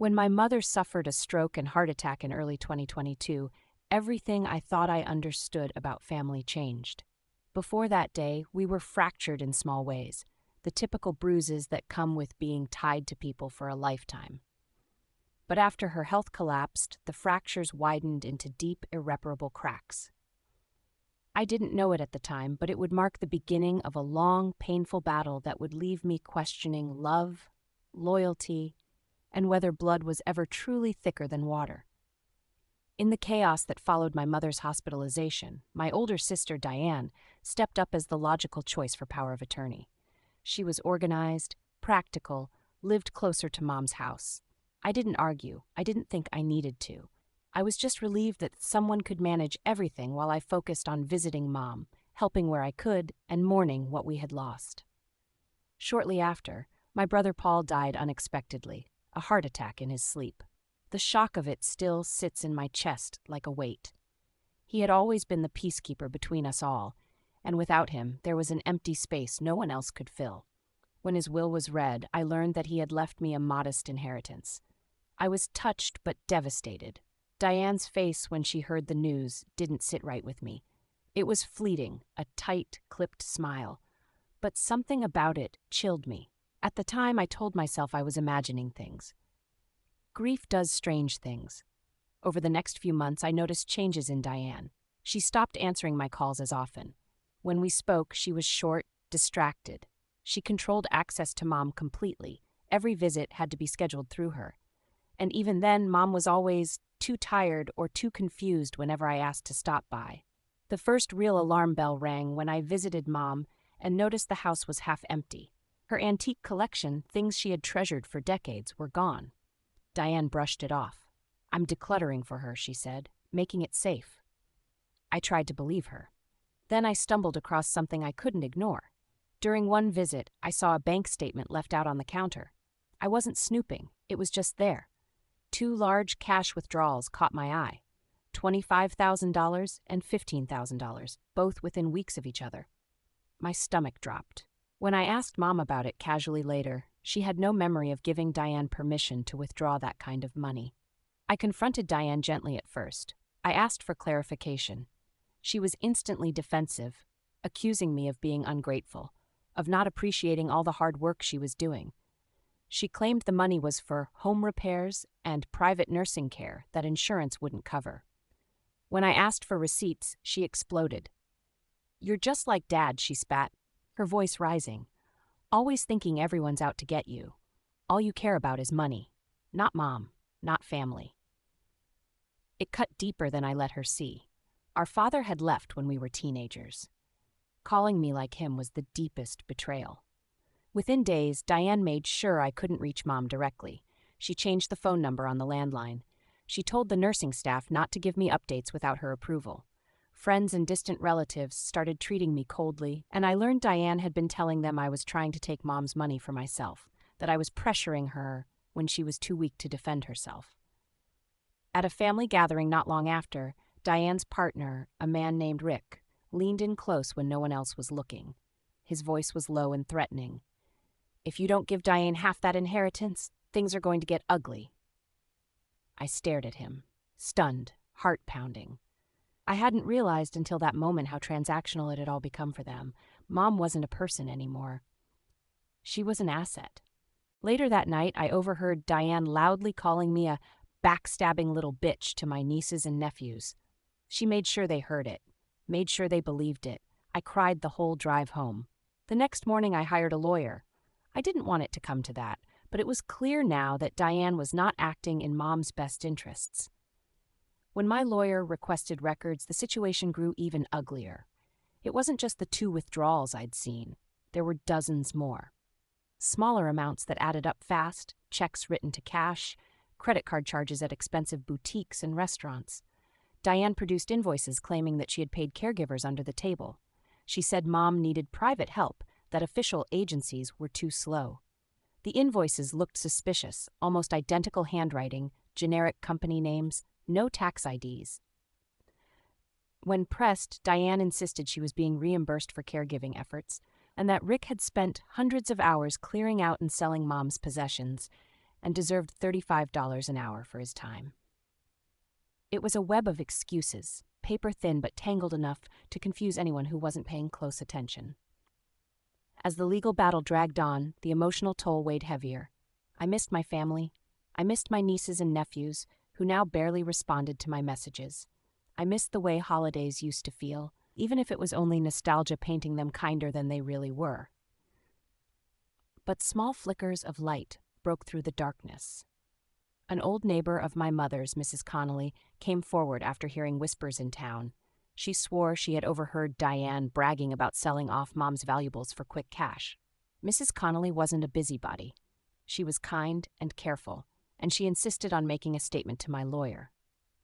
When my mother suffered a stroke and heart attack in early 2022, everything I thought I understood about family changed. Before that day, we were fractured in small ways, the typical bruises that come with being tied to people for a lifetime. But after her health collapsed, the fractures widened into deep, irreparable cracks. I didn't know it at the time, but it would mark the beginning of a long, painful battle that would leave me questioning love, loyalty, and whether blood was ever truly thicker than water. In the chaos that followed my mother's hospitalization, my older sister, Diane, stepped up as the logical choice for power of attorney. She was organized, practical, lived closer to Mom's house. I didn't argue. I didn't think I needed to. I was just relieved that someone could manage everything while I focused on visiting Mom, helping where I could, and mourning what we had lost. Shortly after, my brother Paul died unexpectedly, a heart attack in his sleep. The shock of it still sits in my chest like a weight. He had always been the peacekeeper between us all, and without him, there was an empty space no one else could fill. When his will was read, I learned that he had left me a modest inheritance. I was touched but devastated. Diane's face when she heard the news didn't sit right with me. It was fleeting, a tight, clipped smile, but something about it chilled me. At the time, I told myself I was imagining things. Grief does strange things. Over the next few months, I noticed changes in Diane. She stopped answering my calls as often. When we spoke, she was short, distracted. She controlled access to Mom completely. Every visit had to be scheduled through her. And even then, Mom was always too tired or too confused whenever I asked to stop by. The first real alarm bell rang when I visited Mom and noticed the house was half empty. Her antique collection, things she had treasured for decades, were gone. Diane brushed it off. "I'm decluttering for her," she said, "making it safe." I tried to believe her. Then I stumbled across something I couldn't ignore. During one visit, I saw a bank statement left out on the counter. I wasn't snooping, it was just there. 2 large cash withdrawals caught my eye. $25,000 and $15,000, both within weeks of each other. My stomach dropped. When I asked Mom about it casually later, she had no memory of giving Diane permission to withdraw that kind of money. I confronted Diane gently at first. I asked for clarification. She was instantly defensive, accusing me of being ungrateful, of not appreciating all the hard work she was doing. She claimed the money was for home repairs and private nursing care that insurance wouldn't cover. When I asked for receipts, she exploded. "You're just like Dad," she spat, her voice rising. "Always thinking everyone's out to get you. All you care about is money. Not Mom, not family." It cut deeper than I let her see. Our father had left when we were teenagers. Calling me like him was the deepest betrayal. Within days, Diane made sure I couldn't reach Mom directly. She changed the phone number on the landline. She told the nursing staff not to give me updates without her approval. Friends and distant relatives started treating me coldly, and I learned Diane had been telling them I was trying to take Mom's money for myself, that I was pressuring her when she was too weak to defend herself. At a family gathering not long after, Diane's partner, a man named Rick, leaned in close when no one else was looking. His voice was low and threatening. "If you don't give Diane half that inheritance, things are going to get ugly." I stared at him, stunned, heart pounding. I hadn't realized until that moment how transactional it had all become for them. Mom wasn't a person anymore. She was an asset. Later that night, I overheard Diane loudly calling me a backstabbing little bitch to my nieces and nephews. She made sure they heard it, made sure they believed it. I cried the whole drive home. The next morning, I hired a lawyer. I didn't want it to come to that, but it was clear now that Diane was not acting in Mom's best interests. When my lawyer requested records, the situation grew even uglier. It wasn't just the 2 withdrawals I'd seen. There were dozens more. Smaller amounts that added up fast, checks written to cash, credit card charges at expensive boutiques and restaurants. Diane produced invoices claiming that she had paid caregivers under the table. She said Mom needed private help, that official agencies were too slow. The invoices looked suspicious, almost identical handwriting, generic company names, no tax IDs. When pressed, Diane insisted she was being reimbursed for caregiving efforts, and that Rick had spent hundreds of hours clearing out and selling Mom's possessions, and deserved $35 an hour for his time. It was a web of excuses, paper thin but tangled enough to confuse anyone who wasn't paying close attention. As the legal battle dragged on, the emotional toll weighed heavier. I missed my family. I missed my nieces and nephews, who now barely responded to my messages. I missed the way holidays used to feel, even if it was only nostalgia painting them kinder than they really were. But small flickers of light broke through the darkness. An old neighbor of my mother's, Mrs. Connolly, came forward after hearing whispers in town. She swore she had overheard Diane bragging about selling off Mom's valuables for quick cash. Mrs. Connolly wasn't a busybody. She was kind and careful, and she insisted on making a statement to my lawyer.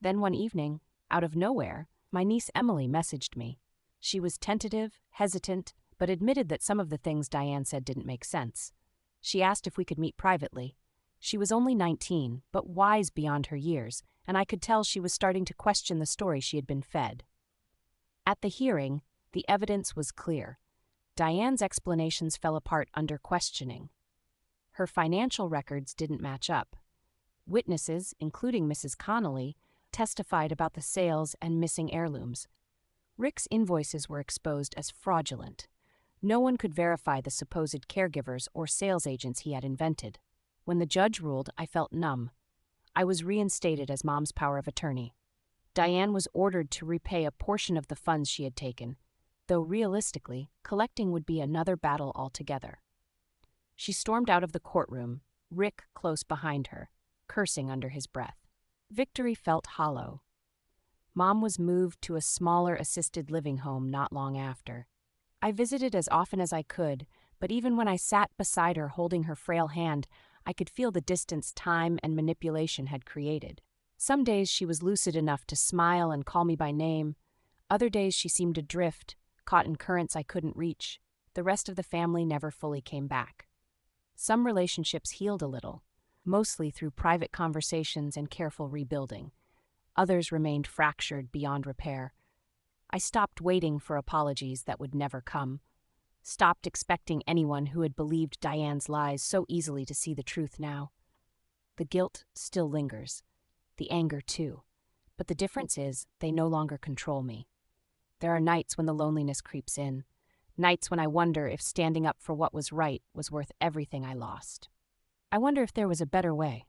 Then one evening, out of nowhere, my niece Emily messaged me. She was tentative, hesitant, but admitted that some of the things Diane said didn't make sense. She asked if we could meet privately. She was only 19, but wise beyond her years, and I could tell she was starting to question the story she had been fed. At the hearing, the evidence was clear. Diane's explanations fell apart under questioning. Her financial records didn't match up. Witnesses, including Mrs. Connolly, testified about the sales and missing heirlooms. Rick's invoices were exposed as fraudulent. No one could verify the supposed caregivers or sales agents he had invented. When the judge ruled, I felt numb. I was reinstated as Mom's power of attorney. Diane was ordered to repay a portion of the funds she had taken, though realistically, collecting would be another battle altogether. She stormed out of the courtroom, Rick close behind her, cursing under his breath. Victory felt hollow. Mom was moved to a smaller assisted living home not long after. I visited as often as I could, but even when I sat beside her holding her frail hand, I could feel the distance time and manipulation had created. Some days she was lucid enough to smile and call me by name. Other days she seemed adrift, caught in currents I couldn't reach. The rest of the family never fully came back. Some relationships healed a little, mostly through private conversations and careful rebuilding. Others remained fractured beyond repair. I stopped waiting for apologies that would never come. Stopped expecting anyone who had believed Diane's lies so easily to see the truth now. The guilt still lingers. The anger too. But the difference is, they no longer control me. There are nights when the loneliness creeps in. Nights when I wonder if standing up for what was right was worth everything I lost. I wonder if there was a better way.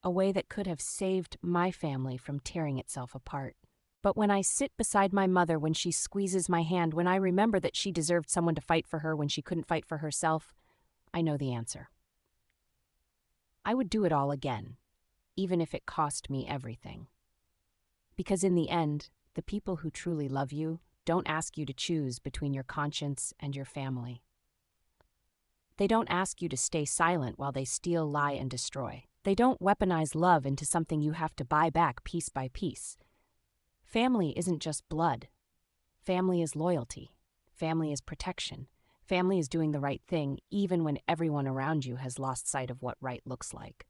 A way that could have saved my family from tearing itself apart. But when I sit beside my mother when she squeezes my hand, when I remember that she deserved someone to fight for her when she couldn't fight for herself, I know the answer. I would do it all again, even if it cost me everything. Because in the end, the people who truly love you don't ask you to choose between your conscience and your family. They don't ask you to stay silent while they steal, lie, and destroy. They don't weaponize love into something you have to buy back piece by piece. Family isn't just blood. Family is loyalty. Family is protection. Family is doing the right thing even when everyone around you has lost sight of what right looks like.